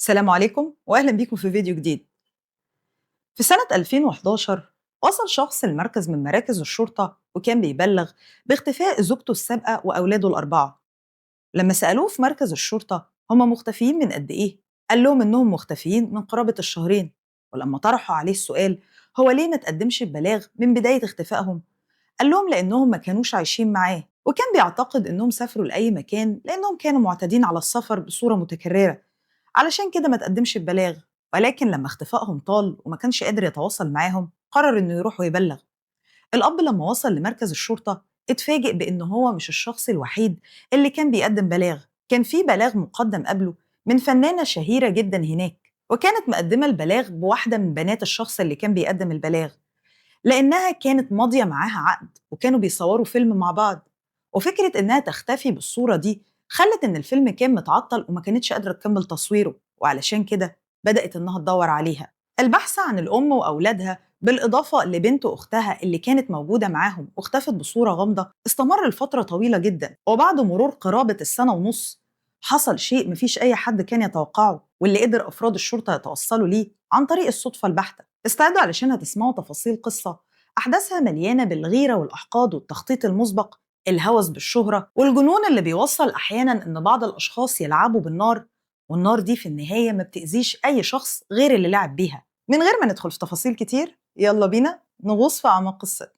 السلام عليكم وأهلا بيكم في فيديو جديد. في سنة 2011 وصل شخص لمركز من مراكز الشرطة وكان بيبلغ باختفاء زوجته السابقة وأولاده الأربعة. لما سألوه في مركز الشرطة هما مختفيين من قد إيه؟ قال لهم إنهم مختفيين من قرابة الشهرين. ولما طرحوا عليه السؤال هو ليه ما تقدمش ببلاغ من بداية اختفائهم؟ قال لهم لأنهم ما كانوش عايشين معاه وكان بيعتقد إنهم سافروا لأي مكان لأنهم كانوا معتادين على السفر بصورة متكررة، علشان كده ما تقدمش ببلاغ. ولكن لما اختفائهم طال وما كانش قادر يتواصل معاهم قرر إنه يروح ويبلغ. الأب لما وصل لمركز الشرطة اتفاجئ بإن هو مش الشخص الوحيد اللي كان بيقدم بلاغ. كان في بلاغ مقدم قبله من فنانة شهيرة جدا هناك، وكانت مقدمة البلاغ بواحدة من بنات الشخص اللي كان بيقدم البلاغ، لأنها كانت ماضية معاها عقد وكانوا بيصوروا فيلم مع بعض. وفكرة إنها تختفي بالصورة دي خلت إن الفيلم كان متعطل وما كانتش قادرة تكمل تصويره، وعلشان كده بدأت إنها تدور عليها. البحث عن الأم وأولادها بالإضافة لبنت أختها اللي كانت موجودة معاهم واختفت بصورة غامضة استمر لفترة طويلة جدا. وبعد مرور قرابة السنة ونص حصل شيء مفيش أي حد كان يتوقعه، واللي قدر أفراد الشرطة يتوصلوا ليه عن طريق الصدفة البحتة. استعدوا علشان هتسمعوا تفاصيل قصة أحداثها مليانة بالغيرة والأحقاد والتخطيط المسبق، الهوس بالشهرة والجنون اللي بيوصل أحياناً إن بعض الأشخاص يلعبوا بالنار، والنار دي في النهاية ما بتأذيش أي شخص غير اللي لعب بيها. من غير ما ندخل في تفاصيل كتير يلا بينا نغوص في أعماق قصتنا.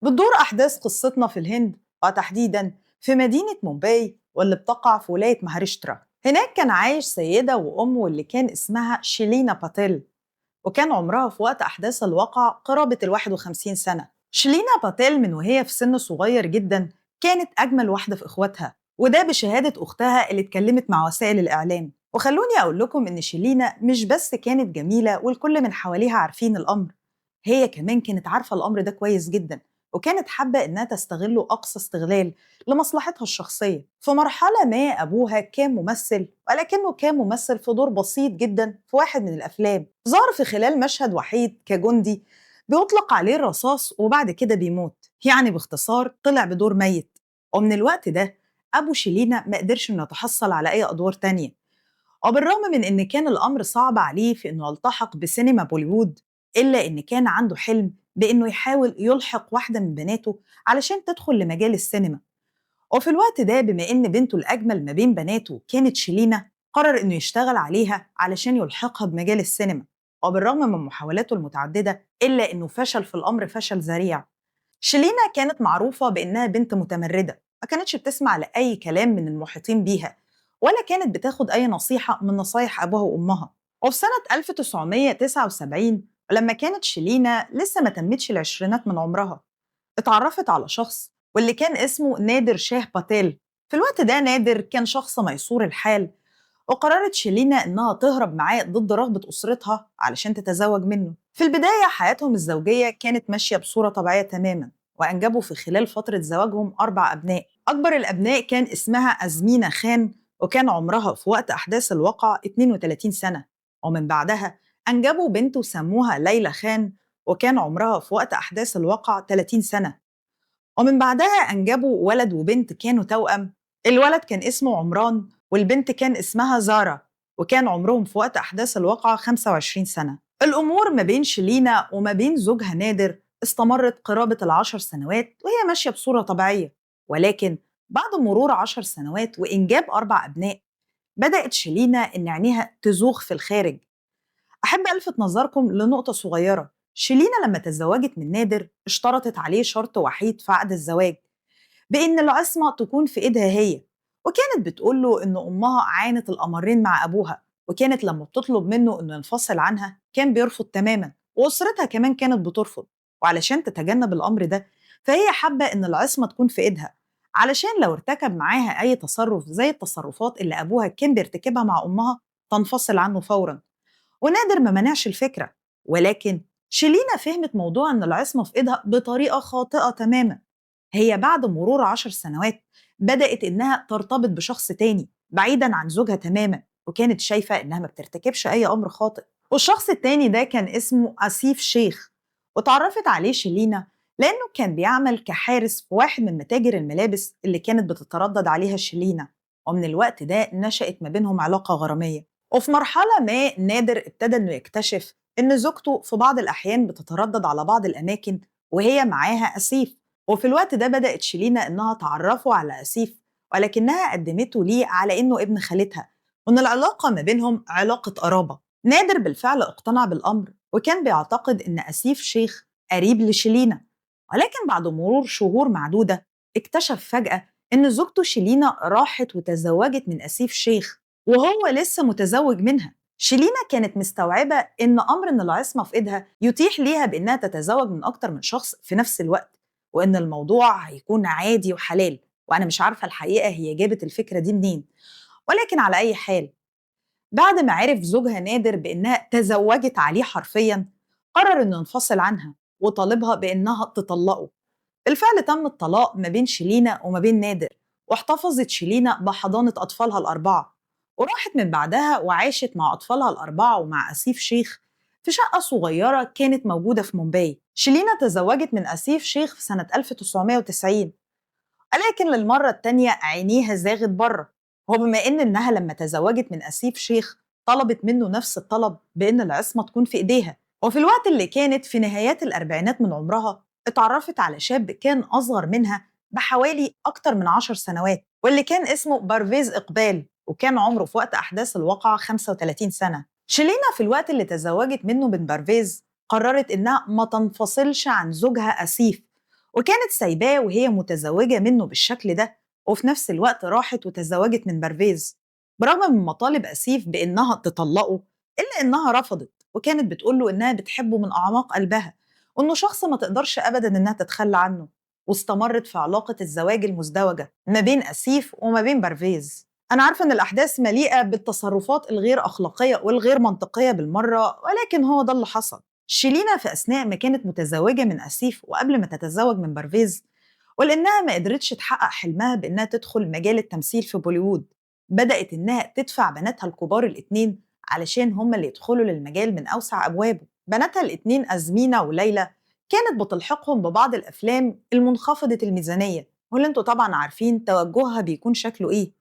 بتدور أحداث قصتنا في الهند وتحديداً في مدينة مومباي واللي بتقع في ولاية مهاراشترا. هناك كان عايش سيدة وأم واللي كان اسمها شيلينا باتيل، وكان عمرها في وقت أحداث الواقع قرابة 51 سنة. شيلينا باتيل من وهي في سن صغير جدا كانت أجمل واحدة في إخواتها، وده بشهادة أختها اللي اتكلمت مع وسائل الإعلام. وخلوني أقول لكم إن شيلينا مش بس كانت جميلة والكل من حواليها عارفين الأمر، هي كمان كانت عارفة الأمر ده كويس جدا، وكانت حابة إنها تستغله أقصى استغلال لمصلحتها الشخصية. في مرحلة ما أبوها كان ممثل، ولكنه كان ممثل في دور بسيط جدا في واحد من الأفلام، ظهر في خلال مشهد وحيد كجندي بيطلق عليه الرصاص وبعد كده بيموت، يعني باختصار طلع بدور ميت. ومن الوقت ده أبو شيلينا ما قدرش إنه يتحصل على أي أدوار تانية، وبالرغم من إن كان الأمر صعب عليه في إنه يلتحق بسينما بوليوود، إلا إن كان عنده حلم بإنه يحاول يلحق واحدة من بناته علشان تدخل لمجال السينما. وفي الوقت ده بما إن بنته الأجمل ما بين بناته كانت شيلينا قرر إنه يشتغل عليها علشان يلحقها بمجال السينما. وبالرغم من محاولاته المتعددة إلا إنه فشل في الأمر فشل ذريع. شيلينا كانت معروفة بإنها بنت متمردة، ما كانتش بتسمع لأي كلام من المحيطين بيها، ولا كانت بتاخد أي نصيحة من نصايح أبوها وأمها. وفي سنة 1979 ولما كانت شيلينا لسه ما تمتش العشرينات من عمرها اتعرفت على شخص واللي كان اسمه نادر شاه باتيل. في الوقت ده نادر كان شخص ميسور الحال، وقررت شيلينا إنها تهرب معاه ضد رغبة أسرتها علشان تتزوج منه. في البداية حياتهم الزوجية كانت ماشية بصورة طبيعية تماما، وأنجبوا في خلال فترة زواجهم 4 أبناء. أكبر الأبناء كان اسمها أزمينة خان، وكان عمرها في وقت أحداث الواقع 32 سنة. ومن بعدها أنجبوا بنت وسموها ليلى خان، وكان عمرها في وقت أحداث الواقع 30 سنة. ومن بعدها أنجبوا ولد وبنت كانوا توأم، الولد كان اسمه عمران والبنت كان اسمها زارا، وكان عمرهم في وقت أحداث الواقعة 25 سنة. الأمور ما بين شيلينا وما بين زوجها نادر استمرت قرابة ال10 سنوات وهي ماشية بصورة طبيعية، ولكن بعد مرور 10 سنوات وإنجاب 4 أبناء بدأت شيلينا إن عينيها تزوغ في الخارج. أحب ألفت نظركم لنقطة صغيرة، شيلينا لما تزوجت من نادر اشترطت عليه شرط وحيد في عقد الزواج، بإن العصمة تكون في إيدها هي، وكانت بتقول له إن أمها عانت الأمرين مع أبوها، وكانت لما بتطلب منه إنه ينفصل عنها كان بيرفض تماما، وأسرتها كمان كانت بترفض. وعلشان تتجنب الأمر ده فهي حابة إن العصمة تكون في إيدها، علشان لو ارتكب معاها أي تصرف زي التصرفات اللي أبوها كان بيرتكبها مع أمها تنفصل عنه فوراً. ونادر ما منعش الفكرة، ولكن شيلينا فهمت موضوع إن العصمة في إيدها بطريقة خاطئة تماماً. هي بعد مرور 10 سنوات بدأت إنها ترتبط بشخص تاني بعيداً عن زوجها تماماً، وكانت شايفة إنها ما بترتكبش أي أمر خاطئ. والشخص التاني ده كان اسمه آسيف شيخ، واتعرفت عليه شيلينا لأنه كان بيعمل كحارس في واحد من متاجر الملابس اللي كانت بتتردد عليها شيلينا، ومن الوقت ده نشأت ما بينهم علاقة غرامية. وفي مرحلة ما نادر ابتدى إنه يكتشف إن زوجته في بعض الأحيان بتتردد على بعض الأماكن وهي معاها أسيف، وفي الوقت ده بدأت شيلينا إنها تعرفه على أسيف، ولكنها قدمته ليه على إنه ابن خالتها، وإن العلاقة ما بينهم علاقة قرابة. نادر بالفعل اقتنع بالأمر، وكان بيعتقد إن أسيف شيخ قريب لشيلينا، ولكن بعد مرور شهور معدودة اكتشف فجأة إن زوجته شيلينا راحت وتزوجت من أسيف شيخ وهو لسه متزوج منها. شيلينا كانت مستوعبة إن أمر إن العصمة في إيدها يتيح ليها بإنها تتزوج من أكتر من شخص في نفس الوقت، وإن الموضوع هيكون عادي وحلال. وأنا مش عارفة الحقيقة هي جابت الفكرة دي منين، ولكن على أي حال بعد ما عرف زوجها نادر بإنها تزوجت عليه حرفياً، قرر إنه ينفصل عنها وطالبها بإنها تطلقه. بالفعل تم الطلاق ما بين شيلينا وما بين نادر، واحتفظت شيلينا بحضانة أطفالها الأربعة، وراحت من بعدها وعاشت مع أطفالها الأربعة ومع أسيف شيخ في شقة صغيرة كانت موجودة في مومباي. شيلينا تزوجت من أسيف شيخ في سنة 1990، ولكن للمرة التانية عينيها زاغت بره، وبما إنها لما تزوجت من أسيف شيخ طلبت منه نفس الطلب بإن العصمة تكون في إيديها. وفي الوقت اللي كانت في نهايات الأربعينات من عمرها اتعرفت على شاب كان أصغر منها بحوالي أكتر من 10 سنوات، واللي كان اسمه بارفيز إقبال، وكان عمره في وقت أحداث الواقعة 35 سنة. شيلينا في الوقت اللي تزوجت منه من بارفيز قررت إنها ما تنفصلش عن زوجها أسيف، وكانت سايباه وهي متزوجة منه بالشكل ده، وفي نفس الوقت راحت وتزوجت من بارفيز برغم من مطالب أسيف بإنها تطلقه، إلا إنها رفضت، وكانت بتقوله إنها بتحبه من أعماق قلبها، وإنه شخص ما تقدرش أبدا إنها تتخلى عنه. واستمرت في علاقة الزواج المزدوجة ما بين أسيف وما بين بارفيز. أنا عارفة إن الأحداث مليئة بالتصرفات الغير أخلاقية والغير منطقية بالمرة، ولكن هو ده اللي حصل. شيلينا في أثناء ما كانت متزوجة من أسيف وقبل ما تتزوج من بارفيز، ولأنها ما قدرتش تحقق حلمها بإنها تدخل مجال التمثيل في بوليوود، بدأت إنها تدفع بناتها الكبار الاتنين علشان هما اللي يدخلوا للمجال من أوسع أبوابه. بناتها الاتنين أزمينة وليلى كانت بتلحقهم ببعض الأفلام المنخفضة الميزانية، واللي انتوا طبعا عارفين توجهها بيكون شكله إيه،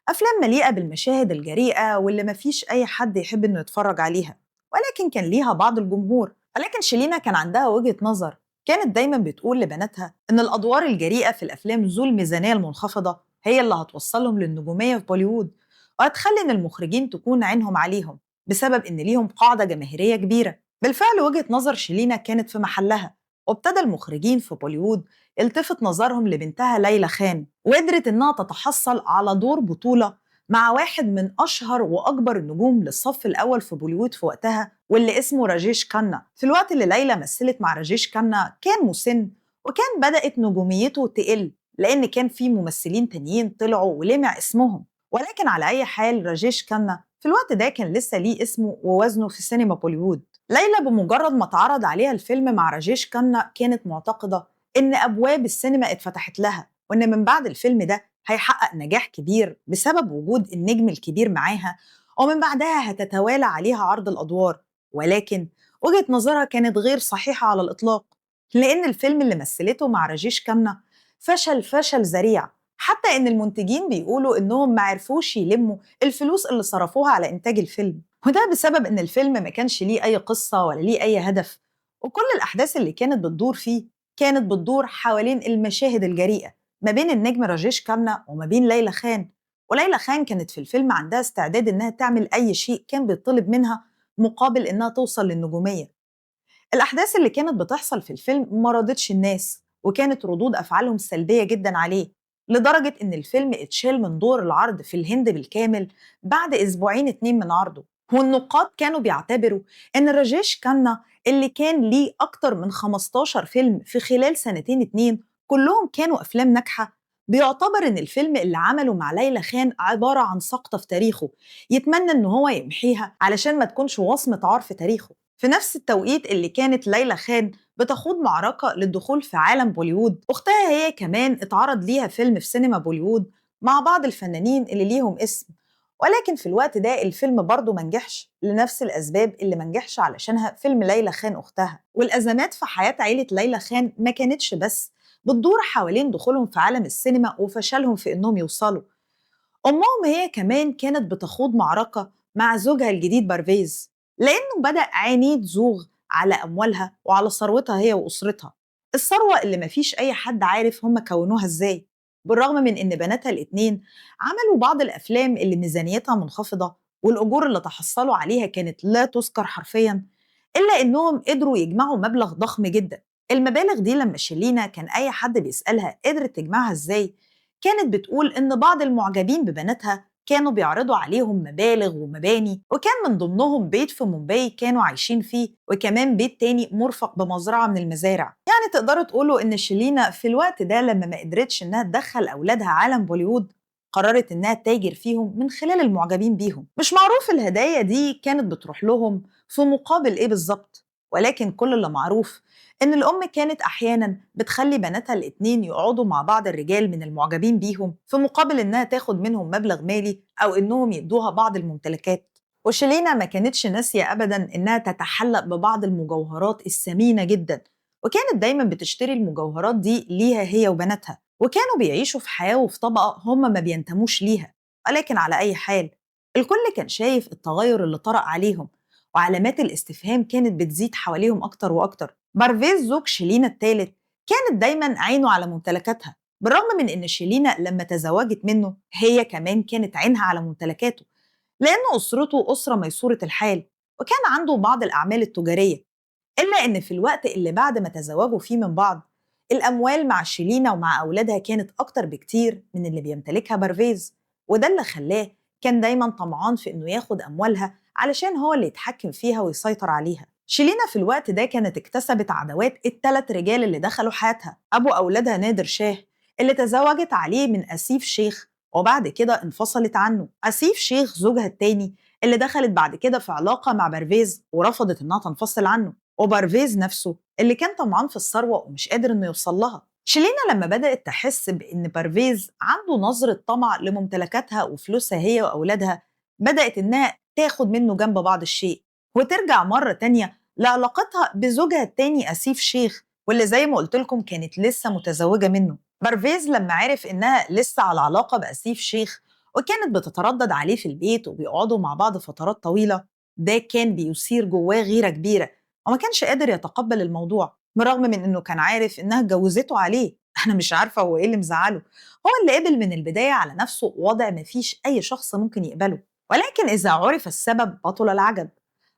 أفلام مليئة بالمشاهد الجريئة واللي مفيش أي حد يحب إنه يتفرج عليها، ولكن كان ليها بعض الجمهور. ولكن شيلينا كان عندها وجهة نظر، كانت دايما بتقول لبناتها إن الأدوار الجريئة في الأفلام ذو الميزانية المنخفضة هي اللي هتوصلهم للنجومية في بوليوود، وهتخلي إن المخرجين تكون عينهم عليهم بسبب إن ليهم قاعدة جماهيرية كبيرة. بالفعل وجهة نظر شيلينا كانت في محلها، وابتدى المخرجين في بوليوود التفت نظرهم لبنتها ليلى خان، وقدرت إنها تتحصل على دور بطولة مع واحد من أشهر وأكبر النجوم للصف الأول في بوليوود في وقتها، واللي اسمه راجيش كانا. في الوقت اللي ليلى مثلت مع راجيش كانا كان مسن، وكان بدأت نجوميته تقل لأن كان في ممثلين تانيين طلعوا ولمع اسمهم. ولكن على أي حال راجيش كانا في الوقت ده كان لسه ليه اسمه ووزنه في سينما بوليوود. ليلى بمجرد ما اتعرض عليها الفيلم مع راجيش كانا كانت معتقدة إن أبواب السينما اتفتحت لها، وإن من بعد الفيلم ده هيحقق نجاح كبير بسبب وجود النجم الكبير معاها، ومن بعدها هتتوالى عليها عرض الأدوار. ولكن وجهة نظرها كانت غير صحيحة على الإطلاق، لأن الفيلم اللي مثلته مع راجيش كانا فشل ذريع، حتى إن المنتجين بيقولوا إنهم ما عرفوش يلموا الفلوس اللي صرفوها على إنتاج الفيلم، وده بسبب إن الفيلم ما كانش ليه أي قصة ولا ليه أي هدف، وكل الأحداث اللي كانت بتدور فيه كانت بتدور حوالين المشاهد الجريئة ما بين النجم راجيش كانا وما بين ليلى خان. وليلى خان كانت في الفيلم عندها استعداد إنها تعمل أي شيء كان بيطلب منها مقابل إنها توصل للنجومية. الأحداث اللي كانت بتحصل في الفيلم ما رضتش الناس، وكانت ردود أفعالهم سلبية جدا عليه، لدرجة إن الفيلم اتشال من دور العرض في الهند بالكامل بعد أسبوعين 2 من عرضه. والنقاد كانوا بيعتبروا إن راجيش كانا اللي كان ليه أكتر من 15 فيلم في خلال سنتين 2 كلهم كانوا أفلام ناجحة، بيعتبر إن الفيلم اللي عمله مع ليلى خان عبارة عن سقطة في تاريخه، يتمنى إن هو يمحيها علشان ما تكونش وصمة عار في تاريخه. في نفس التوقيت اللي كانت ليلى خان بتخوض معركة للدخول في عالم بوليوود، أختها هي كمان اتعرض ليها فيلم في سينما بوليوود مع بعض الفنانين اللي ليهم اسم. ولكن في الوقت ده الفيلم برضه منجحش لنفس الأسباب اللي منجحش علشانها فيلم ليلى خان أختها. والأزمات في حياة عيلة ليلى خان ما كانتش بس بتدور حوالين دخولهم في عالم السينما وفشلهم في إنهم يوصلوا. أمهم هي كمان كانت بتخوض معركة مع زوجها الجديد بارفيز، لأنه بدأ عنيد زوغ على أموالها وعلى ثروتها هي وأسرتها، الثروة اللي مفيش أي حد عارف هم كونوها إزاي. بالرغم من إن بناتها الاتنين عملوا بعض الأفلام اللي ميزانيتها منخفضة والأجور اللي تحصلوا عليها كانت لا تذكر حرفياً، إلا إنهم قدروا يجمعوا مبلغ ضخم جدا. المبالغ دي لما شيلينا كان أي حد بيسألها قدرت تجمعها إزاي، كانت بتقول إن بعض المعجبين ببناتها كانوا بيعرضوا عليهم مبالغ ومباني، وكان من ضمنهم بيت في مومباي كانوا عايشين فيه، وكمان بيت تاني مرفق بمزرعة من المزارع. يعني تقدروا تقولوا إن شيلينا في الوقت ده لما ما قدرتش إنها تدخل أولادها عالم بوليوود، قررت إنها تتاجر فيهم من خلال المعجبين بيهم. مش معروف الهدايا دي كانت بتروح لهم في مقابل إيه بالظبط، ولكن كل اللي معروف إن الأم كانت أحياناً بتخلي بناتها الاتنين يقعدوا مع بعض الرجال من المعجبين بيهم في مقابل إنها تاخد منهم مبلغ مالي أو إنهم يدوها بعض الممتلكات. وشيلينا ما كانتش ناسية أبداً إنها تتحلق ببعض المجوهرات الثمينة جداً، وكانت دايماً بتشتري المجوهرات دي ليها هي وبناتها، وكانوا بيعيشوا في حياة وفي طبقة هم ما بينتموش ليها. ولكن على أي حال الكل كان شايف التغير اللي طرأ عليهم، وعلامات الاستفهام كانت بتزيد حواليهم أكتر وأكتر. بارفيز زوج شيلينا الثالث كانت دايما عينه على ممتلكاتها، بالرغم من إن شيلينا لما تزوجت منه هي كمان كانت عينها على ممتلكاته، لأن أسرته أسرة ميسورة الحال وكان عنده بعض الأعمال التجارية. إلا إن في الوقت اللي بعد ما تزوجوا فيه من بعض، الأموال مع شيلينا ومع أولادها كانت أكتر بكتير من اللي بيمتلكها بارفيز، وده اللي خلاه كان دايما طمعان في إنه ياخد أموالها علشان هو اللي يتحكم فيها ويسيطر عليها. شيلينا في الوقت ده كانت اكتسبت عداوات الثلاث رجال اللي دخلوا حياتها. أبو أولادها نادر شاه اللي تزوجت عليه من أسيف شيخ وبعد كده انفصلت عنه. أسيف شيخ زوجها التاني اللي دخلت بعد كده في علاقة مع بارفيز ورفضت إنها تنفصل عنه، وبارفيز نفسه اللي كان طمعان في الثروة ومش قادر إنه يوصل لها. شيلينا لما بدأت تحس بإن بارفيز عنده نظرة طمع لممتلكاتها وفلوسها هي وأولادها، بدأت إنها تاخد منه جنب بعض الشيء وترجع مرة تانية لعلاقتها بزوجها التاني أسيف شيخ، واللي زي ما قلت لكم كانت لسه متزوجة منه. بارفيز لما عرف إنها لسه على علاقة بأسيف شيخ وكانت بتتردد عليه في البيت وبيقعدوا مع بعض فترات طويلة، ده كان بيثير جواه غيرة كبيرة وما كانش قادر يتقبل الموضوع، بالرغم من إنه كان عارف إنها اتجوزته عليه. أنا مش عارفة هو إيه اللي مزعله، هو اللي قبل من البداية على نفسه وضع مفيش أي شخص ممكن يقبله. ولكن إذا عرف السبب بطل العجب.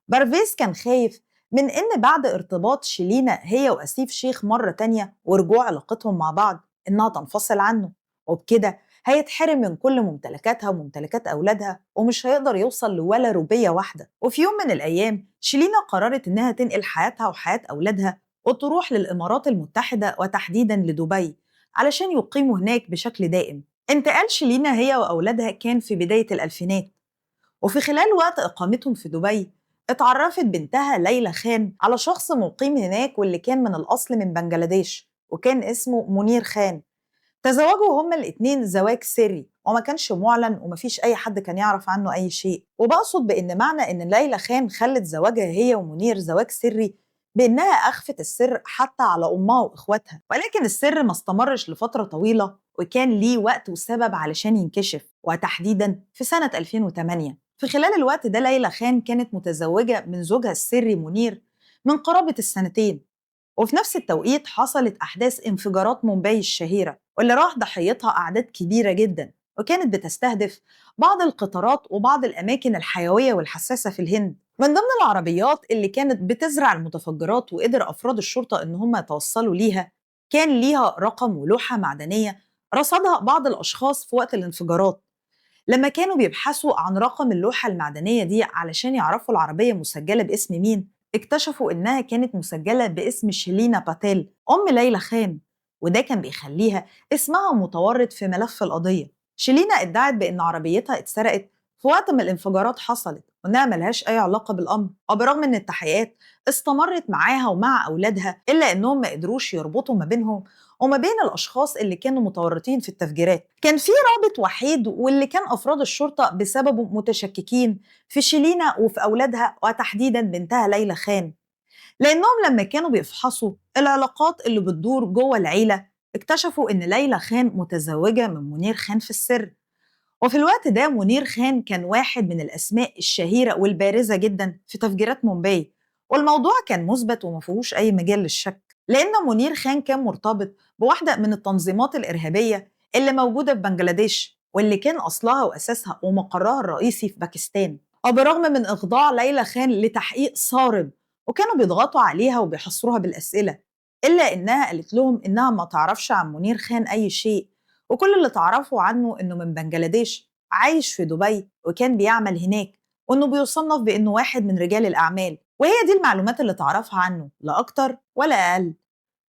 بارفيز كان خايف من إن بعد ارتباط شيلينا هي وأسيف شيخ مرة تانية ورجوع علاقتهم مع بعض إنها تنفصل عنه، وبكده هيتحرم من كل ممتلكاتها وممتلكات أولادها ومش هيقدر يوصل لولا روبية واحدة. وفي يوم من الأيام شيلينا قررت إنها تنقل حياتها وحياة أولادها وتروح للإمارات المتحدة وتحديداً لدبي علشان يقيموا هناك بشكل دائم. انتقال شيلينا هي وأولادها كان في بداية الألفينات، وفي خلال وقت إقامتهم في دبي اتعرفت بنتها ليلى خان على شخص مقيم هناك واللي كان من الأصل من بنجلاديش وكان اسمه منير خان. تزوجوا هما الاتنين زواج سري وما كانش معلن ومفيش أي حد كان يعرف عنه أي شيء. وبقصد بإن معنى إن ليلى خان خلت زواجها هي ومنير زواج سري بإنها أخفت السر حتى على أمها وإخواتها، ولكن السر ما استمرش لفترة طويلة وكان ليه وقت وسبب علشان ينكشف، وتحديدا في سنة 2008. في خلال الوقت ده ليلى خان كانت متزوجة من زوجها السري منير من قرابة السنتين، وفي نفس التوقيت حصلت أحداث انفجارات مومباي الشهيرة واللي راح ضحيتها أعداد كبيرة جدا، وكانت بتستهدف بعض القطارات وبعض الأماكن الحيوية والحساسة في الهند. من ضمن العربيات اللي كانت بتزرع المتفجرات وقدر أفراد الشرطة إن هم يتوصلوا ليها كان ليها رقم ولوحة معدنية رصدها بعض الأشخاص في وقت الانفجارات. لما كانوا بيبحثوا عن رقم اللوحة المعدنية دي علشان يعرفوا العربية مسجلة باسم مين، اكتشفوا إنها كانت مسجلة باسم شيلينا باتيل أم ليلى خان، وده كان بيخليها اسمها متورط في ملف القضية. شيلينا ادعت بإن عربيتها اتسرقت في وقت ما الانفجارات حصلت وإنها ملهاش أي علاقة بالأمر، وبرغم إن التحقيقات استمرت معاها ومع أولادها إلا إنهم ما قدروش يربطوا ما بينهم وما بين الأشخاص اللي كانوا متورطين في التفجيرات. كان في رابط وحيد واللي كان أفراد الشرطة بسببه متشككين في شيلينا وفي أولادها وتحديدا بنتها ليلى خان، لأنهم لما كانوا بيفحصوا العلاقات اللي بتدور جوه العيلة اكتشفوا إن ليلى خان متزوجة من منير خان في السر. وفي الوقت ده منير خان كان واحد من الأسماء الشهيرة والبارزة جدا في تفجيرات مومباي، والموضوع كان مثبت وما فيهوش أي مجال للشك، لأن منير خان كان مرتبط بواحدة من التنظيمات الإرهابية اللي موجودة في بنجلاديش، واللي كان أصلها وأساسها ومقرها الرئيسي في باكستان. وبرغم من إخضاع ليلى خان لتحقيق صارم وكانوا بيضغطوا عليها وبيحصروها بالأسئلة، إلا إنها قالت لهم إنها ما تعرفش عن منير خان أي شيء، وكل اللي تعرفه عنه إنه من بنجلاديش عايش في دبي وكان بيعمل هناك، وإنه بيصنف بإنه واحد من رجال الأعمال، وهي دي المعلومات اللي تعرفها عنه لا أكتر ولا أقل.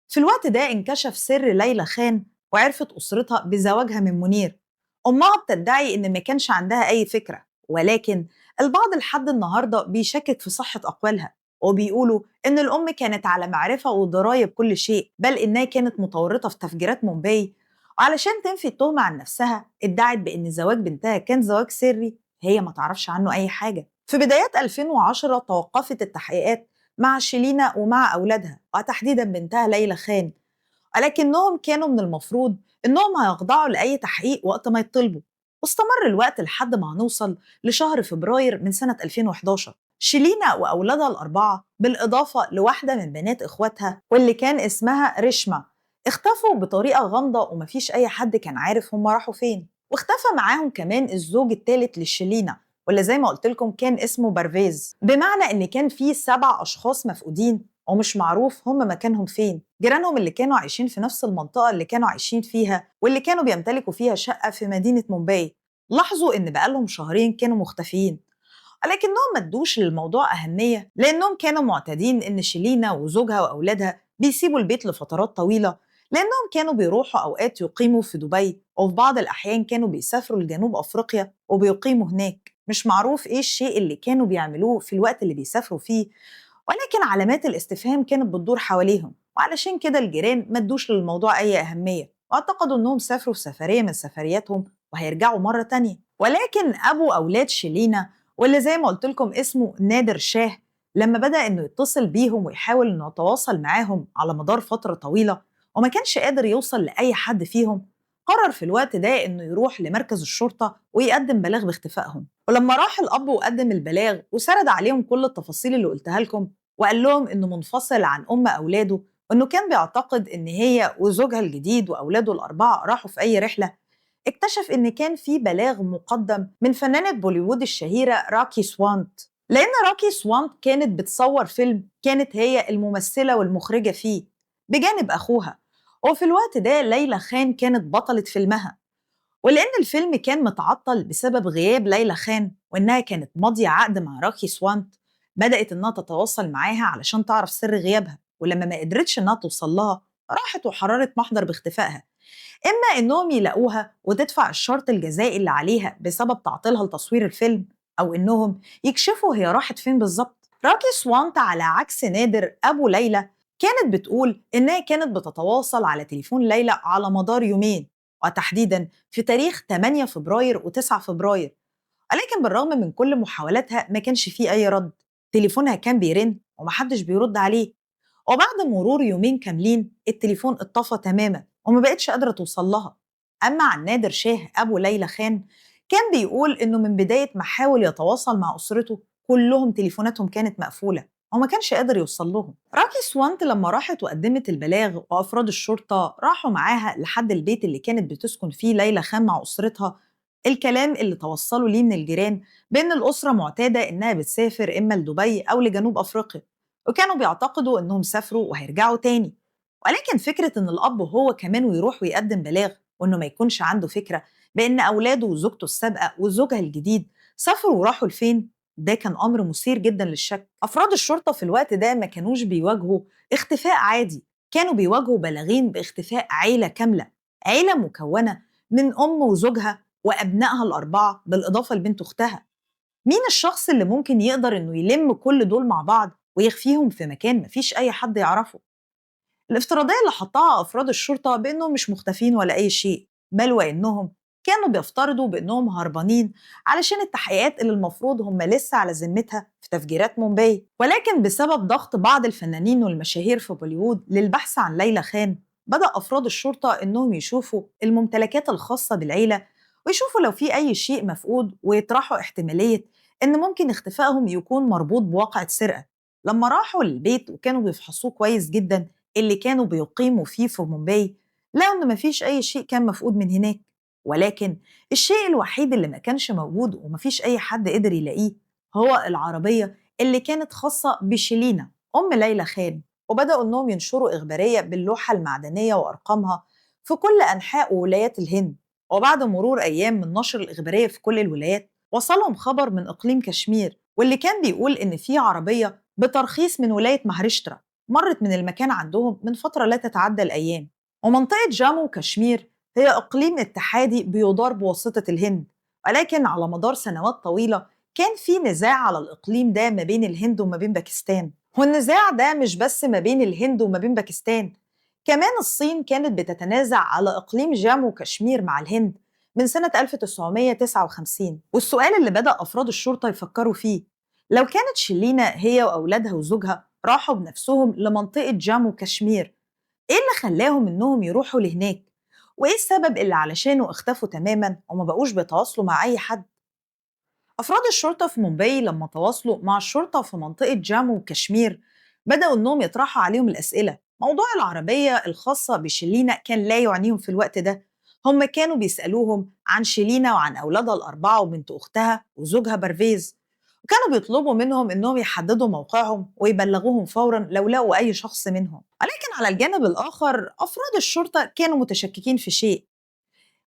في الوقت ده انكشف سر ليلى خان وعرفت أسرتها بزواجها من منير. أمها بتدعي إن ما كانش عندها أي فكرة، ولكن البعض لحد النهاردة بيشكك في صحة أقوالها، وبيقولوا إن الأم كانت على معرفة ودراية بكل شيء، بل إنها كانت متورطة في تفجيرات مومباي، وعلشان تنفي التهمة عن نفسها ادعت بإن زواج بنتها كان زواج سري هي ما تعرفش عنه أي حاجة. في بدايات 2010 توقفت التحقيقات مع شيلينا ومع أولادها وتحديدا بنتها ليلى خان، ولكنهم كانوا من المفروض إنهم هيخضعوا لأي تحقيق وقت ما يطلبوا، واستمر الوقت لحد ما هنوصل لشهر فبراير من سنة 2011. شيلينا وأولادها الأربعة بالإضافة لواحدة من بنات إخواتها واللي كان اسمها رشمة اختفوا بطريقة غامضة ومفيش أي حد كان عارف هم راحوا فين. واختفى معاهم كمان الزوج الثالث لشيلينا واللي زي ما قلت لكم كان اسمه برفيز، بمعنى إن كان في 7 أشخاص مفقودين ومش معروف هم مكانهم فين. جيرانهم اللي كانوا عايشين في نفس المنطقة اللي كانوا عايشين فيها واللي كانوا بيمتلكوا فيها شقة في مدينة مومباي لاحظوا إن بقالهم شهرين كانوا مختفيين، ولكنهم ما ادوش للموضوع أهمية لأنهم كانوا معتادين إن شيلينا وزوجها وأولادها بيسيبوا البيت لفترات طويلة، لأنهم كانوا بيروحوا أوقات يقيموا في دبي، وفي بعض الأحيان كانوا بيسافروا لجنوب أفريقيا وبيقيموا هناك. مش معروف إيه الشيء اللي كانوا بيعملوه في الوقت اللي بيسافروا فيه، ولكن علامات الاستفهام كانت بتدور حواليهم، وعلشان كده الجيران ما ادوش للموضوع أي أهمية واعتقدوا إنهم سافروا في سفرية من سفرياتهم وهيرجعوا مرة تانية. ولكن أبو أولاد شيلينا واللي زي ما قلت لكم اسمه نادر شاه لما بدأ إنه يتصل بيهم ويحاول إنه يتواصل معاهم على مدار فترة طويلة وما كانش قادر يوصل لأي حد فيهم، قرر في الوقت ده إنه يروح لمركز الشرطة ويقدم بلاغ باختفائهم. ولما راح الأب وقدم البلاغ وسرد عليهم كل التفاصيل اللي قلتها لكم وقال لهم إنه منفصل عن أم أولاده وإنه كان بيعتقد إن هي وزوجها الجديد وأولاده الأربعة راحوا في أي رحلة، اكتشف إن كان في بلاغ مقدم من فنانة بوليوود الشهيرة راكي سوانت، لأن راكي سوانت كانت بتصور فيلم كانت هي الممثلة والمخرجة فيه بجانب أخوها، وفي الوقت ده ليلى خان كانت بطلة فيلمها. ولأن الفيلم كان متعطل بسبب غياب ليلى خان وإنها كانت ماضية عقد مع راكي سوانت، بدأت إنها تتواصل معاها علشان تعرف سر غيابها، ولما ما قدرتش إنها توصل لها راحت وحررت محضر باختفائها، إما إنهم يلاقوها وتدفع الشرط الجزائي اللي عليها بسبب تعطيلها لتصوير الفيلم، أو إنهم يكشفوا هي راحت فين بالظبط. راكي سوانت على عكس نادر أبو ليلى كانت بتقول إنها كانت بتتواصل على تليفون ليلى على مدار يومين، وتحديدا في تاريخ 8 فبراير و9 فبراير، ولكن بالرغم من كل محاولاتها ما كانش فيه أي رد. تليفونها كان بيرن ومحدش بيرد عليه، وبعد مرور يومين كاملين التليفون اتطفى تماما وما بقتش قادرة توصل لها. أما عن نادر شاه أبو ليلى خان كان بيقول إنه من بداية ما حاول يتواصل مع أسرته كلهم تليفوناتهم كانت مقفولة وما كانش قادر يوصل لهم. راكي سوانت لما راحت وقدمت البلاغ وأفراد الشرطة راحوا معاها لحد البيت اللي كانت بتسكن فيه ليلى خان مع أسرتها، الكلام اللي توصلوا ليه من الجيران بأن الأسرة معتادة إنها بتسافر إما لدبي أو لجنوب أفريقيا، وكانوا بيعتقدوا إنهم سافروا وهيرجعوا تاني. ولكن فكرة إن الأب هو كمان ويروح ويقدم بلاغ وإنه ما يكونش عنده فكرة بإن أولاده وزوجته السابقة وزوجها الجديد سافروا وراحوا لفين، ده كان أمر مثير جدا للشك. أفراد الشرطة في الوقت ده ما كانوش بيواجهوا اختفاء عادي، كانوا بيواجهوا بلاغين باختفاء عيلة كاملة، عيلة مكونة من أم وزوجها وأبنائها الأربعة بالإضافة لبنت أختها. مين الشخص اللي ممكن يقدر إنه يلم كل دول مع بعض ويخفيهم في مكان مفيش أي حد يعرفه؟ الافتراضية اللي حطها أفراد الشرطة بأنهم مش مختفين ولا أي شيء، بل وإنهم كانوا بيفترضوا بأنهم هربانين علشان التحقيقات اللي المفروض هم لسه على ذمتها في تفجيرات مومباي. ولكن بسبب ضغط بعض الفنانين والمشاهير في بوليوود للبحث عن ليلى خان، بدأ أفراد الشرطة إنهم يشوفوا الممتلكات الخاصة بالعيلة، ويشوفوا لو في أي شيء مفقود، ويطرحوا احتمالية إن ممكن اختفائهم يكون مربوط بواقعة سرقة. لما راحوا للبيت وكانوا بيفحصوه كويس جدا اللي كانوا بيقيموا فيه في مومباي، لقوا إن مفيش أي شيء كان مفقود من هناك. ولكن الشيء الوحيد اللي ما كانش موجود ومفيش أي حد قدر يلاقيه هو العربية اللي كانت خاصة بشيلينا أم ليلى خان. وبدأوا إنهم ينشروا إخبارية باللوحة المعدنية وأرقامها في كل أنحاء ولايات الهند. وبعد مرور أيام من نشر الإخبارية في كل الولايات، وصلهم خبر من إقليم كشمير، واللي كان بيقول إن في عربية بترخيص من ولاية مهارشترا مرت من المكان عندهم من فترة لا تتعدى الأيام. ومنطقة جامو وكشمير هي إقليم اتحادي بيدار بواسطة الهند، ولكن على مدار سنوات طويلة كان في نزاع على الإقليم ده ما بين الهند وما بين باكستان. والنزاع ده مش بس ما بين الهند وما بين باكستان، كمان الصين كانت بتتنازع على إقليم جامو وكشمير مع الهند من سنة 1959. والسؤال اللي بدأ أفراد الشرطة يفكروا فيه، لو كانت شيلينا هي وأولادها وزوجها راحوا بنفسهم لمنطقة جامو وكشمير، إيه اللي خلاهم إنهم يروحوا لهناك؟ وإيه السبب اللي علشانه اختفوا تماماً وما بقوش بيتواصلوا مع أي حد؟ أفراد الشرطة في مومباي لما تواصلوا مع الشرطة في منطقة جامو وكشمير، بدأوا إنهم يطرحوا عليهم الأسئلة. موضوع العربية الخاصة بشيلينا كان لا يعنيهم في الوقت ده. هم كانوا بيسألوهم عن شيلينا وعن أولادها الأربعة وبنت أختها وزوجها برفيز، وكانوا بيطلبوا منهم إنهم يحددوا موقعهم ويبلغوهم فوراً لو لقوا أي شخص منهم. ولكن على الجانب الآخر أفراد الشرطة كانوا متشككين في شيء.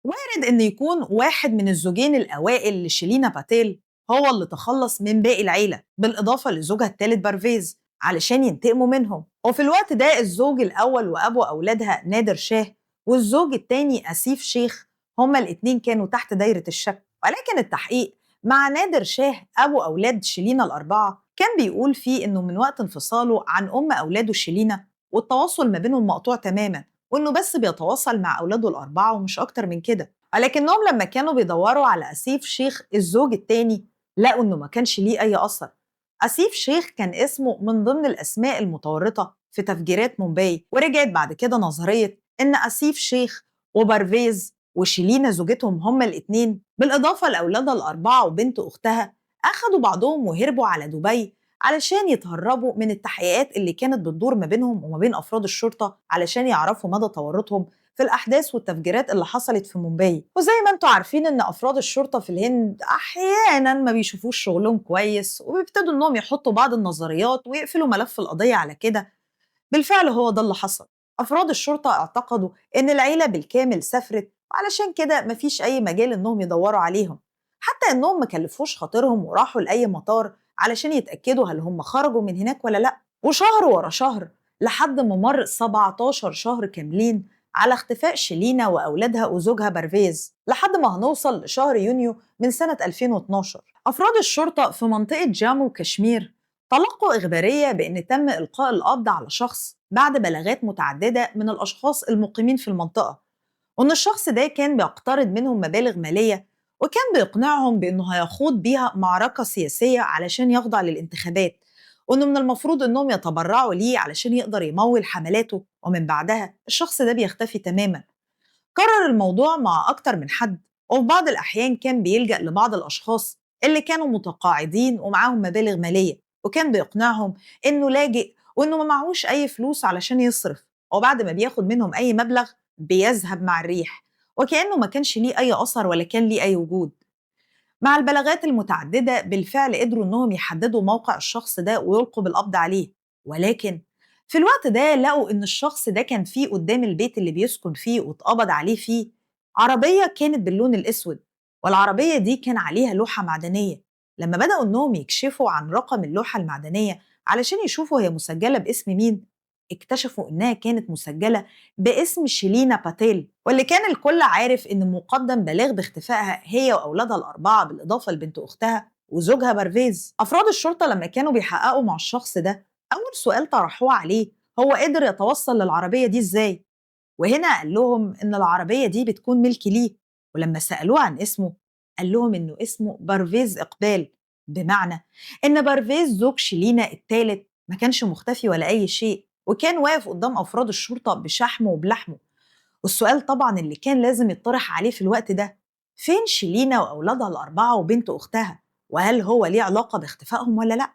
وارد إن يكون واحد من الزوجين الأوائل لشيلينا باتيل هو اللي تخلص من باقي العيلة بالإضافة لزوجها الثالث بارفيز علشان ينتقموا منهم. وفي الوقت ده الزوج الأول وأبو أولادها نادر شاه والزوج الثاني أسيف شيخ، هما الاتنين كانوا تحت دايرة الشك. ولكن التحقيق مع نادر شاه أبو أولاد شيلينا الأربعة كان بيقول فيه إنه من وقت انفصاله عن أم أولاده شيلينا والتواصل ما بينهم مقطوع تماما، وإنه بس بيتواصل مع أولاده الأربعة ومش أكتر من كده. ولكنهم لما كانوا بيدوروا على أسيف شيخ الزوج التاني، لقوا إنه ما كانش ليه أي أثر. أسيف شيخ كان اسمه من ضمن الأسماء المتورطة في تفجيرات مومباي، ورجعت بعد كده نظرية إن أسيف شيخ وبرفيز وشيلينا زوجتهم هما الاتنين بالإضافة لأولادها الأربعة وبنت أختها أخدوا بعضهم وهربوا على دبي علشان يتهربوا من التحقيقات اللي كانت بتدور ما بينهم وما بين أفراد الشرطة علشان يعرفوا مدى تورطهم في الأحداث والتفجيرات اللي حصلت في مومباي. وزي ما انتوا عارفين إن أفراد الشرطة في الهند أحياناً ما بيشوفوش شغلهم كويس وبيبتدوا إنهم يحطوا بعض النظريات ويقفلوا ملف القضية على كده. بالفعل هو ده اللي حصل. أفراد الشرطة اعتقدوا إن العيلة بالكامل سافرت، وعلشان كده مفيش أي مجال إنهم يدوروا عليهم، حتى إنهم مكلفوش خاطرهم وراحوا لأي مطار علشان يتأكدوا هل هم خرجوا من هناك ولا لأ. وشهر ورا شهر لحد ما مر 17 شهر كاملين على اختفاء شيلينا وأولادها وزوجها برفيز، لحد ما هنوصل لشهر يونيو من سنة 2012. أفراد الشرطة في منطقة جامو وكشمير تلقوا إخبارية بأن تم إلقاء القبض على شخص بعد بلاغات متعددة من الأشخاص المقيمين في المنطقة، وإن الشخص ده كان بيقترض منهم مبالغ مالية وكان بيقنعهم بأنه هيخوض بيها معركة سياسية علشان يخضع للانتخابات، وإنه من المفروض إنهم يتبرعوا ليه علشان يقدر يمول حملاته، ومن بعدها الشخص ده بيختفي تماما. كرر الموضوع مع أكتر من حد، وفي بعض الأحيان كان بيلجأ لبعض الأشخاص اللي كانوا متقاعدين ومعاهم مبالغ مالية، وكان بيقنعهم إنه لاجئ وإنه ما معهوش أي فلوس علشان يصرف، وبعد ما بياخد منهم أي مبلغ بيذهب مع الريح وكأنه ما كانش ليه أي أثر ولا كان ليه أي وجود. مع البلاغات المتعددة بالفعل قدروا إنهم يحددوا موقع الشخص ده ويلقوا بالقبض عليه. ولكن في الوقت ده لقوا إن الشخص ده كان فيه قدام البيت اللي بيسكن فيه واتقبض عليه فيه عربية كانت باللون الأسود، والعربية دي كان عليها لوحة معدنية. لما بدأوا إنهم يكشفوا عن رقم اللوحة المعدنية علشان يشوفوا هي مسجلة باسم مين، اكتشفوا إنها كانت مسجلة باسم شيلينا باتيل، واللي كان الكل عارف إن مقدم بلاغ باختفائها هي وأولادها الأربعة بالإضافة لبنت أختها وزوجها برفيز. أفراد الشرطة لما كانوا بيحققوا مع الشخص ده، أول سؤال طرحوه عليه هو قدر يتوصل للعربية دي إزاي؟ وهنا قال لهم إن العربية دي بتكون ملك ليه. ولما سألوه عن اسمه قال لهم إنه اسمه بارفيز إقبال، بمعنى إن بارفيز زوج شيلينا الثالث ما كانش مختفي ولا أي شيء، وكان واقف قدام أفراد الشرطة بشحمه وبلحمه. والسؤال طبعا اللي كان لازم يطرح عليه في الوقت ده، فين شيلينا وأولادها الأربعة وبنت أختها؟ وهل هو ليه علاقة باختفائهم ولا لأ؟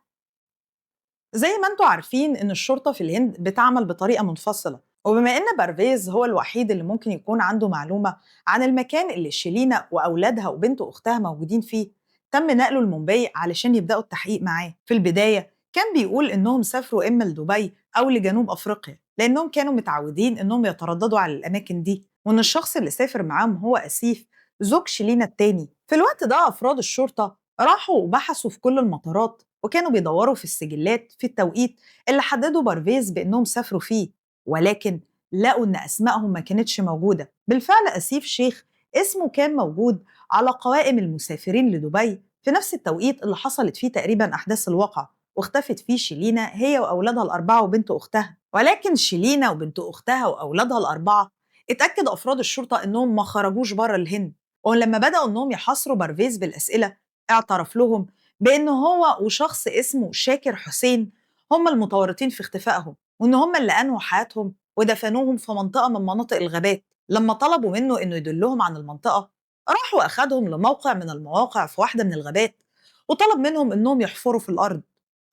زي ما انتم عارفين ان الشرطة في الهند بتعمل بطريقة منفصلة، وبما ان بارفيز هو الوحيد اللي ممكن يكون عنده معلومة عن المكان اللي شيلينا واولادها وبنت اختها موجودين فيه، تم نقله لمومباي علشان يبدأوا التحقيق معاه. في البداية كان بيقول انهم سافروا اما لدبي او لجنوب افريقيا، لانهم كانوا متعودين انهم يترددوا على الاماكن دي، وان الشخص اللي سافر معاهم هو اسيف زوج شيلينا التاني. في الوقت ده افراد الشرطة راحوا وبحثوا في كل المطارات، وكانوا بيدوروا في السجلات في التوقيت اللي حددوا بارفيز بأنهم سافروا فيه، ولكن لقوا إن أسمائهم ما كانتش موجودة. بالفعل أسيف شيخ اسمه كان موجود على قوائم المسافرين لدبي في نفس التوقيت اللي حصلت فيه تقريبا أحداث الواقعة، واختفت فيه شيلينا هي وأولادها الأربعة وبنت أختها. ولكن شيلينا وبنت أختها وأولادها الأربعة اتأكد أفراد الشرطة إنهم ما خرجوش بره الهند. ولما بدأوا إنهم يحاصروا بارفيز بالأسئلة اعترف لهم بأنه هو وشخص اسمه شاكر حسين هم المتورطين في اختفائهم، وإن هم اللي أنهوا حياتهم ودفنوهم في منطقة من مناطق الغابات. لما طلبوا منه إنه يدلهم عن المنطقة راح وأخدهم لموقع من المواقع في واحدة من الغابات، وطلب منهم إنهم يحفروا في الأرض.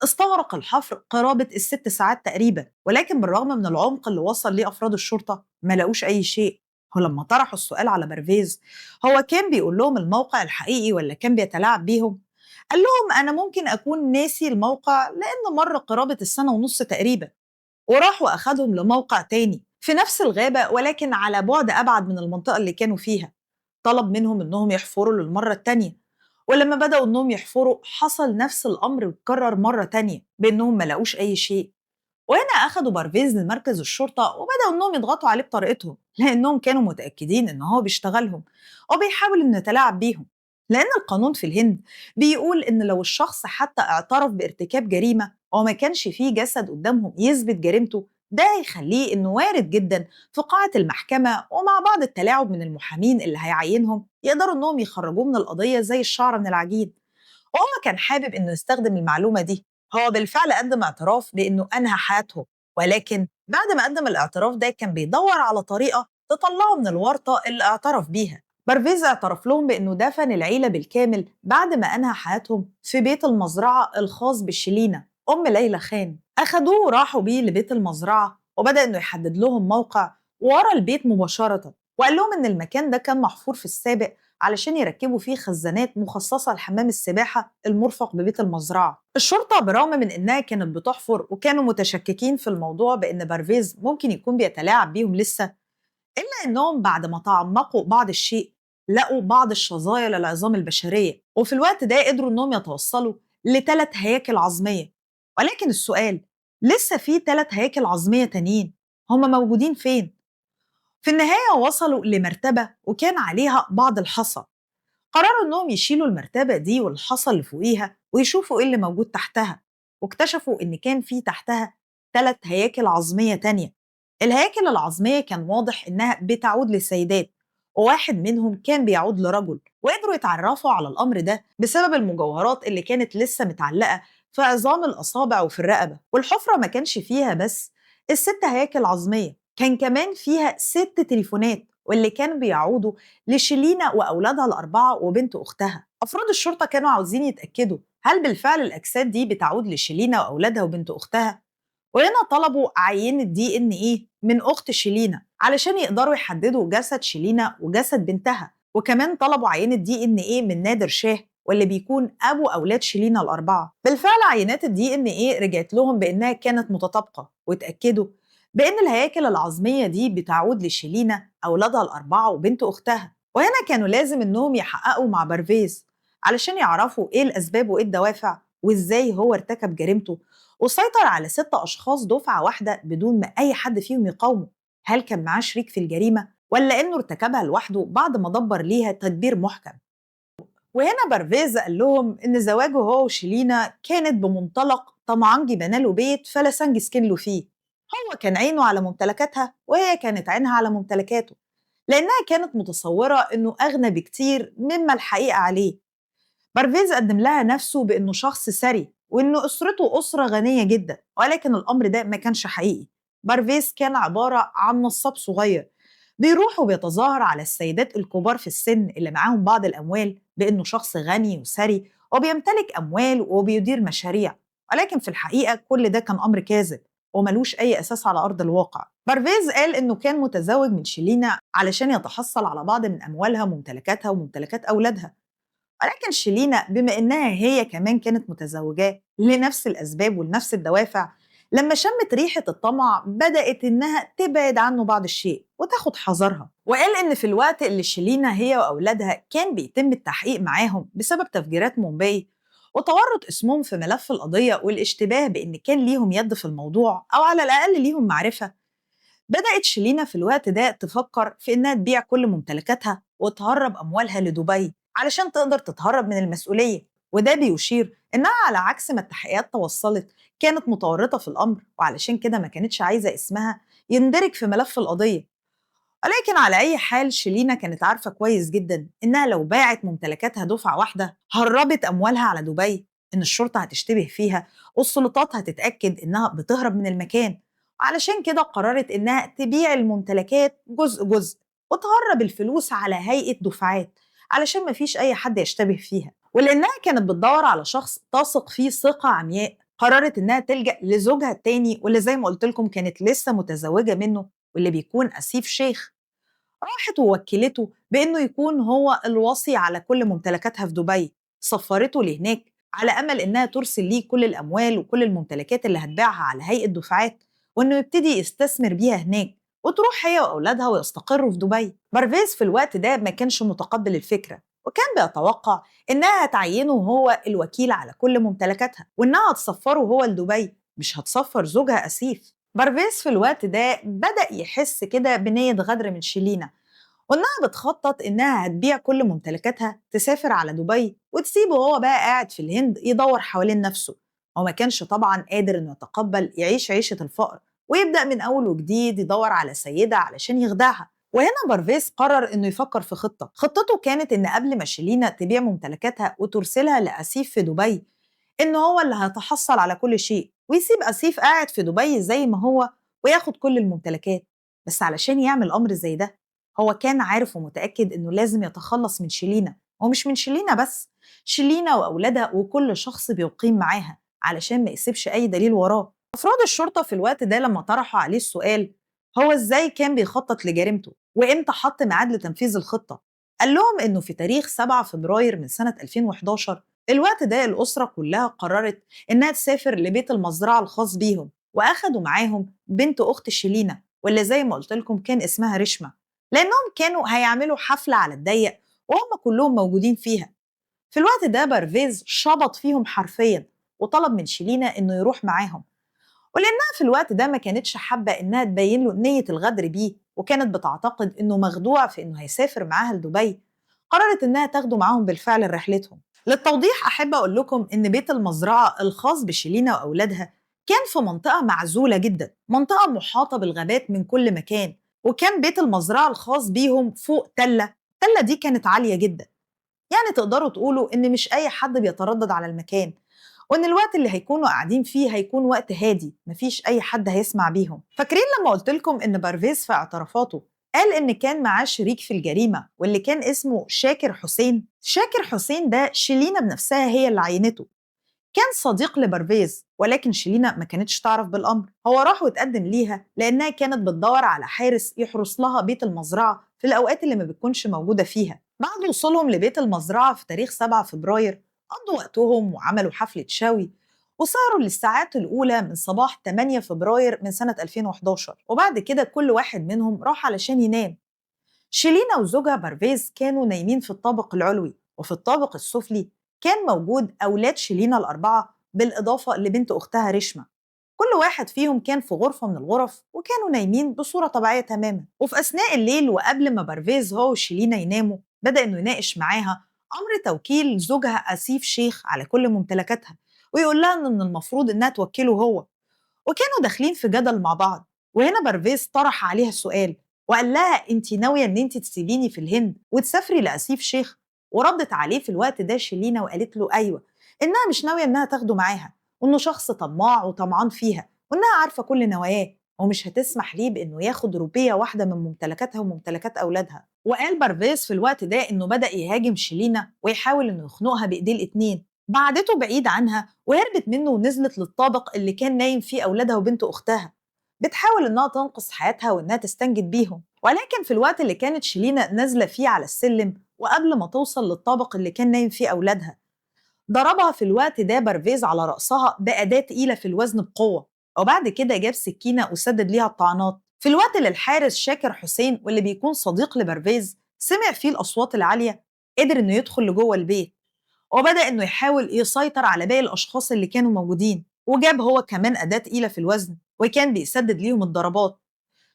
استغرق الحفر قرابة ال6 ساعات تقريبا، ولكن بالرغم من العمق اللي وصل ليه أفراد الشرطة ما لقوش أي شيء. ولما طرحوا السؤال على برفيز هو كان بيقول لهم الموقع الحقيقي ولا كان بيتلاعب بيهم، قال لهم أنا ممكن أكون ناسي الموقع لأن مر قرابة السنة ونص تقريبا. وراح وأخدهم لموقع تاني في نفس الغابة ولكن على بعد أبعد من المنطقة اللي كانوا فيها. طلب منهم إنهم يحفروا للمرة التانية، ولما بدأوا إنهم يحفروا حصل نفس الأمر واتكرر مرة تانية بإنهم ما لقوش أي شيء. وهنا أخدوا بارفيز لمركز الشرطة وبدأوا إنهم يضغطوا عليه بطريقتهم، لأنهم كانوا متأكدين إن هو بيشتغلهم وبيحاول إنه يتلاعب بيهم. لأن القانون في الهند بيقول إن لو الشخص حتى اعترف بارتكاب جريمة وما كانش فيه جسد قدامهم يثبت جريمته، ده هيخليه إنه وارد جدا في قاعة المحكمة ومع بعض التلاعب من المحامين اللي هيعينهم يقدروا إنهم يخرجوه من القضية زي الشعرة من العجين. وهو كان حابب إنه يستخدم المعلومة دي. هو بالفعل قدم اعتراف بإنه أنهى حياته، ولكن بعد ما قدم الاعتراف ده كان بيدور على طريقة تطلعه من الورطة اللي اعترف بيها. بارفيز اعترف لهم بإنه دفن العيلة بالكامل بعد ما أنهى حياتهم في بيت المزرعة الخاص بالشلينة أم ليلى خان. أخدوه وراحوا بيه لبيت المزرعة وبدأ إنه يحدد لهم موقع ورا البيت مباشرة، وقال لهم إن المكان ده كان محفور في السابق علشان يركبوا فيه خزانات مخصصة لحمام السباحة المرفق ببيت المزرعة. الشرطة برغم من إنها كانت بتحفر وكانوا متشككين في الموضوع بإن بارفيز ممكن يكون بيتلاعب بيهم لسه، إلا إنهم بعد ما تعمقوا بعض الشيء لقوا بعض الشظايا للعظام البشرية، وفي الوقت ده قدروا إنهم يتوصلوا ل3 هياكل عظمية. ولكن السؤال، لسه في 3 هياكل عظمية تانيين، هم موجودين فين؟ في النهاية وصلوا لمرتبة وكان عليها بعض الحصى. قرروا إنهم يشيلوا المرتبة دي والحصى اللي فوقيها ويشوفوا إيه اللي موجود تحتها، واكتشفوا إن كان في تحتها 3 هياكل عظمية تانية. الهياكل العظمية كان واضح إنها بتعود للسيدات، وواحد منهم كان بيعود لرجل، وقدروا يتعرفوا على الأمر ده بسبب المجوهرات اللي كانت لسه متعلقة في عظام الأصابع وفي الرقبة. والحفرة ما كانش فيها بس ال6 هياكل عظمية، كان كمان فيها 6 تليفونات واللي كانوا بيعودوا لشيلينا وأولادها الأربعة وبنت أختها. أفراد الشرطة كانوا عاوزين يتأكدوا هل بالفعل الأجساد دي بتعود لشيلينا وأولادها وبنت أختها، وهنا طلبوا عينة DNA من أخت شيلينا علشان يقدروا يحددوا جسد شيلينا وجسد بنتها. وكمان طلبوا عينة DNA من نادر شاه واللي بيكون أبو أولاد شيلينا الأربعة. بالفعل عينات DNA رجعت لهم بأنها كانت متطابقة، واتأكدوا بأن الهياكل العظمية دي بتعود لشيلينا أولادها الأربعة وبنت أختها. وهنا كانوا لازم إنهم يحققوا مع بارفيز علشان يعرفوا إيه الأسباب وإيه الدوافع وإزاي هو ارتكب جريمته وسيطر على 6 أشخاص دفعة واحدة بدون ما أي حد فيهم يقاومه. هل كان معاه شريك في الجريمة ولا إنه ارتكبها لوحده بعد ما دبر ليها تدبير محكم؟ وهنا بارفيز قال لهم إن زواجه هو وشيلينا كانت بمنطلق طمعان جبنا له بيت فلسنج سكن له فيه، هو كان عينه على ممتلكاتها وهي كانت عينها على ممتلكاته، لأنها كانت متصورة إنه أغنى بكتير مما الحقيقة عليه. بارفيز قدم لها نفسه بإنه شخص ثري وإنه أسرته أسرة غنية جدا، ولكن الأمر ده ما كانش حقيقي. بارفيز كان عبارة عن نصاب صغير بيروح وبيتظاهر على السيدات الكبار في السن اللي معاهم بعض الأموال بإنه شخص غني وثري وبيمتلك أموال وبيدير مشاريع، ولكن في الحقيقة كل ده كان أمر كاذب وملوش أي أساس على أرض الواقع. بارفيز قال إنه كان متزوج من شيلينا علشان يتحصل على بعض من أموالها وممتلكاتها وممتلكات أولادها، ولكن شيلينا بما إنها هي كمان كانت متزوجاه لنفس الأسباب ولنفس الدوافع، لما شمت ريحة الطمع بدأت إنها تبعد عنه بعض الشيء وتاخد حذرها. وقال إن في الوقت اللي شيلينا هي وأولادها كان بيتم التحقيق معاهم بسبب تفجيرات مومباي وتورط اسمهم في ملف القضية والاشتباه بإن كان ليهم يد في الموضوع أو على الأقل ليهم معرفة، بدأت شيلينا في الوقت ده تفكر في إنها تبيع كل ممتلكاتها وتهرب أموالها لدبي علشان تقدر تتهرب من المسؤولية. وده بيشير إنها على عكس ما التحقيقات توصلت كانت متورطة في الأمر، وعلشان كده ما كانتش عايزة اسمها يندرج في ملف القضية. ولكن على أي حال شيلينا كانت عارفة كويس جدا إنها لو باعت ممتلكاتها دفعة واحدة هربت أموالها على دبي، إن الشرطة هتشتبه فيها والسلطات هتتأكد إنها بتهرب من المكان. علشان كده قررت إنها تبيع الممتلكات جزء جزء وتهرب الفلوس على هيئة دفعات علشان مفيش أي حد يشتبه فيها. ولأنها كانت بتدور على شخص تثق فيه ثقة عمياء قررت إنها تلجأ لزوجها التاني واللي زي ما قلت لكم كانت لسه متزوجة منه واللي بيكون أسيف شيخ. راحت ووكلته بإنه يكون هو الوصي على كل ممتلكاتها في دبي، سفرته لهناك على أمل إنها ترسل ليه كل الأموال وكل الممتلكات اللي هتبيعها على هيئة دفعات، وإنه يبتدي يستثمر بيها هناك وتروح هي وأولادها ويستقروا في دبي. بارفيز في الوقت ده ما كانش متقبل الفكرة وكان بيتوقع إنها هتعينه هو الوكيل على كل ممتلكاتها وإنها هتسفره هو لدبي، مش هتسفر زوجها أسيف. بارفيز في الوقت ده بدأ يحس كده بنية غدر من شيلينا وإنها بتخطط إنها هتبيع كل ممتلكاتها تسافر على دبي وتسيبه هو بقى قاعد في الهند يدور حوالين نفسه. هو ما كانش طبعا قادر إنه يتقبل يعيش عيشة الفقر ويبدأ من أول وجديد يدور على سيدة علشان يخدعها. وهنا بارفيس قرر إنه يفكر في خطته كانت إن قبل ما شيلينا تبيع ممتلكاتها وترسلها لأسيف في دبي، إن هو اللي هيتحصل على كل شيء ويسيب أسيف قاعد في دبي زي ما هو وياخد كل الممتلكات. بس علشان يعمل أمر زي ده هو كان عارف ومتأكد إنه لازم يتخلص من شيلينا، ومش من شيلينا بس، شيلينا وأولادها وكل شخص بيقيم معاها علشان ما يسيبش أي دليل وراه. أفراد الشرطة في الوقت ده لما طرحوا عليه السؤال هو إزاي كان بيخطط لجريمته وإمتى حط ميعاد لتنفيذ الخطة، قال لهم إنه في تاريخ 7 فبراير من سنة 2011. الوقت ده الأسرة كلها قررت إنها تسافر لبيت المزرعة الخاص بيهم وأخدوا معاهم بنت أخت شيلينا واللي زي ما قلت لكم كان اسمها رشمة، لأنهم كانوا هيعملوا حفلة على الضيق وهم كلهم موجودين فيها. في الوقت ده بارفيز شبط فيهم حرفيا وطلب من شيلينا إنه يروح معاهم، ولأنها في الوقت ده ما كانتش حابة إنها تبين له نية الغدر بيه وكانت بتعتقد إنه مخدوع في إنه هيسافر معاها لدبي، قررت إنها تاخده معاهم بالفعل لرحلتهم. للتوضيح أحب أقول لكم إن بيت المزرعة الخاص بشيلينا وأولادها كان في منطقة معزولة جدا، منطقة محاطة بالغابات من كل مكان، وكان بيت المزرعة الخاص بيهم فوق التلة دي كانت عالية جدا، يعني تقدروا تقولوا إن مش أي حد بيتردد على المكان، وإن الوقت اللي هيكونوا قاعدين فيه هيكون وقت هادي مفيش أي حد هيسمع بيهم. فاكرين لما قلت لكم إن بارفيز في اعترافاته قال إن كان معاه شريك في الجريمة واللي كان اسمه شاكر حسين؟ شاكر حسين ده شيلينا بنفسها هي اللي عينته، كان صديق لبارفيز، ولكن شيلينا ما كانتش تعرف بالأمر. هو راح واتقدم ليها لأنها كانت بتدور على حارس يحرس لها بيت المزرعة في الأوقات اللي ما بتكونش موجودة فيها. بعد وصولهم لبيت المزرعة في تاريخ 7 فبراير قضوا وقتهم وعملوا حفلة شاوي وسهروا للساعات الأولى من صباح 8 فبراير من سنة 2011، وبعد كده كل واحد منهم راح علشان ينام. شيلينا وزوجها بارفيز كانوا نايمين في الطابق العلوي، وفي الطابق السفلي كان موجود أولاد شيلينا الأربعة بالإضافة لبنت أختها رشمة. كل واحد فيهم كان في غرفة من الغرف وكانوا نايمين بصورة طبيعية تماما. وفي أثناء الليل وقبل ما بارفيز هو وشيلينا يناموا بدأ إنه يناقش معاها أمر توكيل زوجها أسيف شيخ على كل ممتلكاتها، ويقول لها إن من المفروض إنها توكله هو، وكانوا داخلين في جدل مع بعض. وهنا بارفيز طرح عليها السؤال وقال لها انت ناوية ان انت تسيبيني في الهند وتسافري لأسيف شيخ؟ وردت عليه في الوقت ده شيلينا وقالت له ايوه، انها مش ناوية انها تاخده معاها، وانه شخص طماع وطمعان فيها، وانها عارفة كل نواياه ومش هتسمح ليه بانه ياخد روبية واحدة من ممتلكاتها وممتلكات اولادها. وقال بارفيز في الوقت ده انه بدأ يهاجم شيلينا ويحاول انه يخنقها بايديه الاتنين. بعدته بعيد عنها وهربت منه ونزلت للطابق اللي كان نايم فيه اولادها وبنت اختها، بتحاول انها تنقذ حياتها وانها تستنجد بيهم. ولكن في الوقت اللي كانت شيلينا نازله فيه على السلم وقبل ما توصل للطابق اللي كان نايم فيه اولادها، ضربها في الوقت ده بارفيز على رأسها بأداة تقيلة في الوزن بقوة. وبعد كده جاب سكينة وسدد ليها الطعنات. في الوقت اللي الحارس شاكر حسين واللي بيكون صديق لبارفيز سمع فيه الأصوات العالية، قدر إنه يدخل لجوه البيت وبدأ إنه يحاول يسيطر على باقي الأشخاص اللي كانوا موجودين، وجاب هو كمان أداة تقيلة في الوزن وكان بيسدد ليهم الضربات.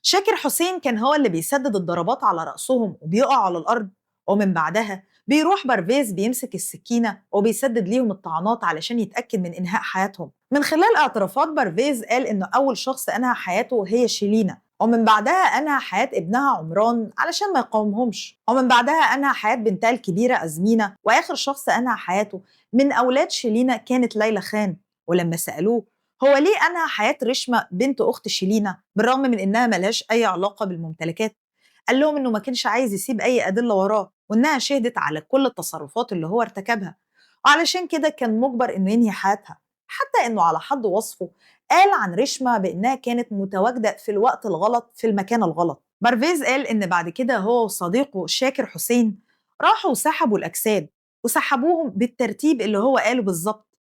شاكر حسين كان هو اللي بيسدد الضربات على رأسهم وبيقع على الأرض، ومن بعدها بيروح بارفيز بيمسك السكينة وبيسدد ليهم الطعنات علشان يتأكد من إنهاء حياتهم. من خلال اعترافات بارفيز قال إنه أول شخص أنهى حياته هي شيلينا، ومن بعدها أنهى حياة ابنها عمران علشان ما يقاومهمش، ومن بعدها أنهى حياة بنتها الكبيرة أزمينة، وآخر شخص أنهى حياته من أولاد شيلينا كانت ليلى خان. ولما سألوه هو ليه أنهى حياة رشمة بنت أخت شيلينا بالرغم من إنها ملهاش أي علاقة بالممتلكات، قال لهم إنه ما كانش عايز يسيب أي أدلة وراه، وإنها شهدت على كل التصرفات اللي هو ارتكبها، وعلشان كده كان مجبر إنه ينهي حياتها. حتى إنه على حد وصفه قال عن رشمة بإنها كانت متواجدة في الوقت الغلط في المكان الغلط. بارفيز قال إن بعد كده هو وصديقه شاكر حسين راحوا وسحبوا الأجساد وسحبوهم بالترتيب اللي هو قاله بالظبط،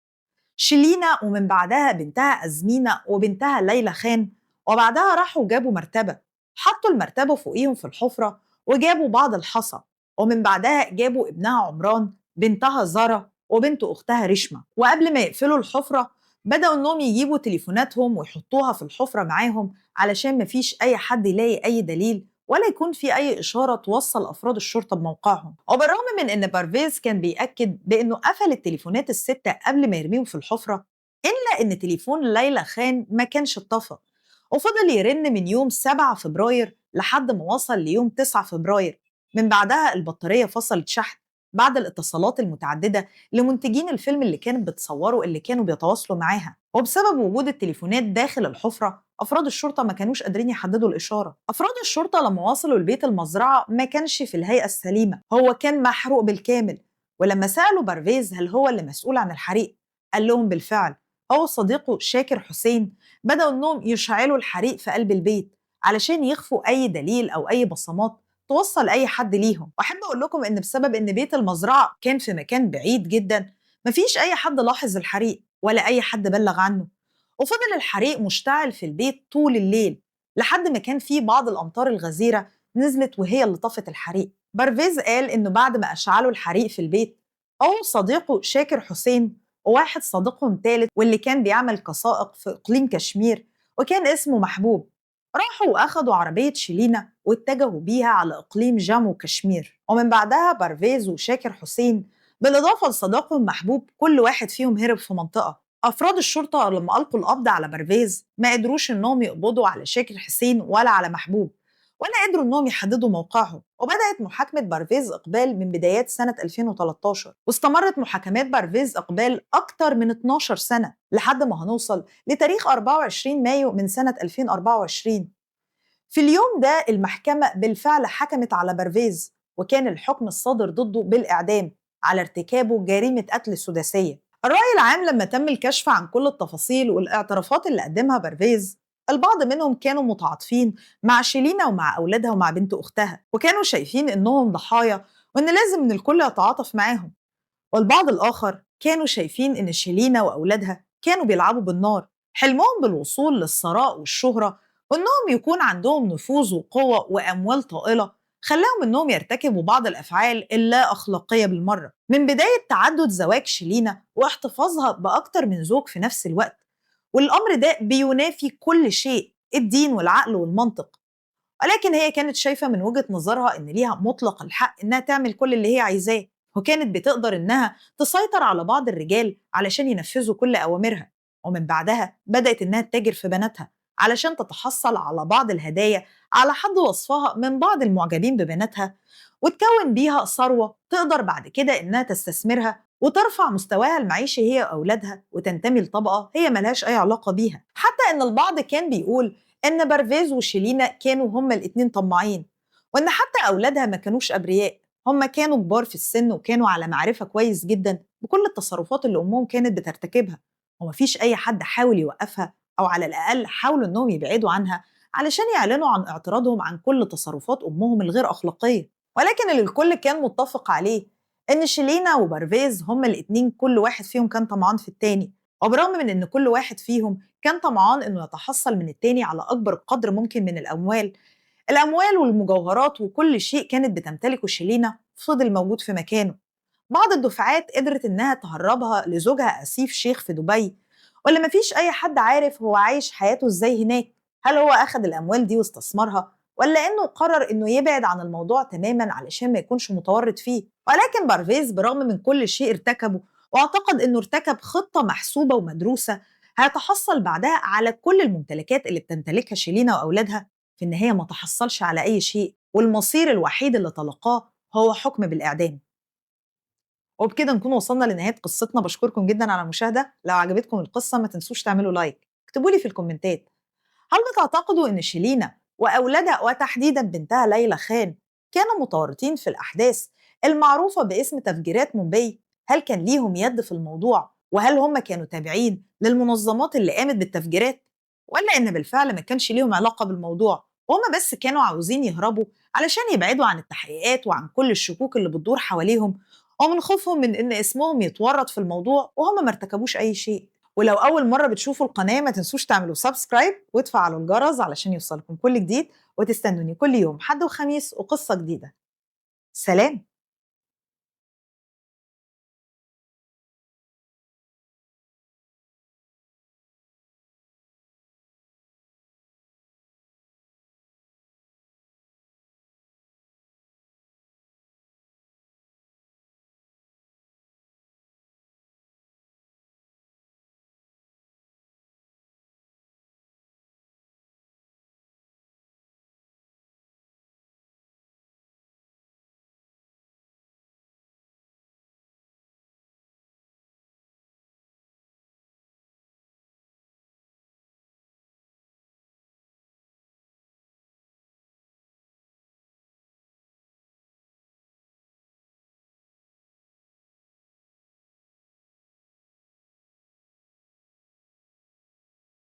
شيلينا ومن بعدها بنتها أزمينة وبنتها ليلى خان، وبعدها راحوا جابوا مرتبة حطوا المرتبة فوقيهم في الحفرة وجابوا بعض الحصى، ومن بعدها جابوا ابنها عمران، بنتها زارة، وبنت أختها رشمة. وقبل ما يقفلوا الحفرة بدأوا إنهم يجيبوا تليفوناتهم ويحطوها في الحفرة معاهم علشان مفيش أي حد يلاقي أي دليل ولا يكون في أي إشارة توصل أفراد الشرطة بموقعهم. وبالرغم من إن بارفيز كان بيأكد بإنه قفل التليفونات الستة قبل ما يرميهم في الحفرة، إلا إن تليفون ليلى خان ما كانش اتطفى وفضل يرن من يوم 7 فبراير لحد ما وصل ليوم 9 فبراير. من بعدها البطارية فصلت شحن بعد الاتصالات المتعددة لمنتجين الفيلم اللي كانت بتصوره اللي كانوا بيتواصلوا معاها. وبسبب وجود التليفونات داخل الحفرة أفراد الشرطة ما كانوش قادرين يحددوا الإشارة. أفراد الشرطة لما وصلوا لبيت المزرعة ما كانش في الهيئة السليمة، هو كان محروق بالكامل. ولما سألوا بارفيز هل هو اللي مسؤول عن الحريق قال لهم بالفعل هو صديقه شاكر حسين بدأوا إنهم يشعلوا الحريق في قلب البيت علشان يخفوا أي دليل أو أي بصمات توصل أي حد ليهم. وأحب أقول لكم إن بسبب إن بيت المزرعة كان في مكان بعيد جدا مفيش أي حد لاحظ الحريق ولا أي حد بلغ عنه، وفضل الحريق مشتعل في البيت طول الليل لحد ما كان في بعض الأمطار الغزيرة نزلت وهي اللي طفت الحريق. بارفيز قال إنه بعد ما أشعلوا الحريق في البيت أو صديقه شاكر حسين وواحد صديقهم تالت واللي كان بيعمل كسائق في إقليم كشمير وكان اسمه محبوب، راحوا وأخدوا عربية شيلينا واتجهوا بيها على إقليم جامو كشمير. ومن بعدها بارفيز وشاكر حسين بالإضافة لصديقهم محبوب كل واحد فيهم هرب في منطقة. أفراد الشرطة لما ألقوا القبض على بارفيز ما قدروش إنهم يقبضوا على شاكر حسين ولا على محبوب ولا قدروا إنهم يحددوا موقعهم. وبدأت محاكمة بارفيز إقبال من بدايات سنة 2013 واستمرت محاكمات بارفيز إقبال أكتر من 12 سنة لحد ما هنوصل لتاريخ 24 مايو من سنة 2024. في اليوم ده المحكمة بالفعل حكمت على بارفيز وكان الحكم الصادر ضده بالإعدام على ارتكابه جريمة قتل سداسية. الرأي العام لما تم الكشف عن كل التفاصيل والاعترافات اللي قدمها بارفيز البعض منهم كانوا متعاطفين مع شيلينا ومع أولادها ومع بنت أختها وكانوا شايفين إنهم ضحايا وإن لازم إن الكل يتعاطف معاهم، والبعض الآخر كانوا شايفين إن شيلينا وأولادها كانوا بيلعبوا بالنار، حلمهم بالوصول للثراء والشهرة وإنهم يكون عندهم نفوذ وقوة وأموال طائلة خلاهم إنهم يرتكبوا بعض الأفعال اللا أخلاقية بالمرة، من بداية تعدد زواج شيلينا واحتفاظها بأكتر من زوج في نفس الوقت، والأمر ده بينافي كل شيء الدين والعقل والمنطق. ولكن هي كانت شايفة من وجهة نظرها إن ليها مطلق الحق إنها تعمل كل اللي هي عايزاه، وكانت بتقدر إنها تسيطر على بعض الرجال علشان ينفذوا كل أوامرها، ومن بعدها بدأت إنها تتاجر في بناتها علشان تتحصل على بعض الهدايا على حد وصفها من بعض المعجبين ببناتها، وتكون بيها ثروة تقدر بعد كده إنها تستثمرها وترفع مستواها المعيشي هي وأولادها وتنتمي لطبقة هي ملهاش أي علاقة بيها. حتى إن البعض كان بيقول إن بارفيز وشيلينا كانوا هما الاتنين طماعين، وإن حتى أولادها ما كانوش أبرياء، هما كانوا كبار في السن وكانوا على معرفة كويس جدا بكل التصرفات اللي أمهم كانت بترتكبها، ومفيش أي حد حاول يوقفها أو على الأقل حاولوا إنهم يبعدوا عنها علشان يعلنوا عن اعتراضهم عن كل تصرفات أمهم الغير أخلاقية. ولكن اللي الكل كان متفق عليه إن شيلينا وبارفيز هما الاتنين كل واحد فيهم كان طمعان في التاني، وبرغم من إن كل واحد فيهم كان طمعان إنه يتحصل من التاني على أكبر قدر ممكن من الأموال والمجوهرات وكل شيء كانت بتمتلكه شيلينا فضل موجود في مكانه. بعض الدفعات قدرت إنها تهربها لزوجها أسيف شيخ في دبي، واللي مفيش أي حد عارف هو عايش حياته إزاي هناك، هل هو أخد الأموال دي واستثمرها ولا إنه قرر إنه يبعد عن الموضوع تماما علشان ما يكونش متورط فيه. ولكن بارفيز برغم من كل شيء ارتكبه واعتقد إنه ارتكب خطة محسوبة ومدروسة هيتحصل بعدها على كل الممتلكات اللي بتمتلكها شيلينا وأولادها، في النهاية ما تحصلش على أي شيء، والمصير الوحيد اللي تلقاه هو حكم بالإعدام. وبكده نكون وصلنا لنهاية قصتنا. بشكركم جدا على المشاهدة. لو عجبتكم القصة ما تنسوش تعملوا لايك، اكتبوا لي في الكومنتات هل بتعتقدوا إن شيلينا وأولادها وتحديدا بنتها ليلى خان كانوا متورطين في الأحداث المعروفة باسم تفجيرات مومباي؟ هل كان ليهم يد في الموضوع؟ وهل هم كانوا تابعين للمنظمات اللي قامت بالتفجيرات؟ ولا إن بالفعل ما كانش ليهم علاقة بالموضوع وهم بس كانوا عاوزين يهربوا علشان يبعدوا عن التحقيقات وعن كل الشكوك اللي بتدور حواليهم ومن خوفهم من إن اسمهم يتورط في الموضوع وهم ما ارتكبوش أي شيء؟ ولو أول مرة بتشوفوا القناة ما تنسوش تعملوا سبسكرايب وتفعلوا الجرس علشان يوصلكم كل جديد، وتستنوني كل يوم حد وخميس وقصة جديدة. سلام.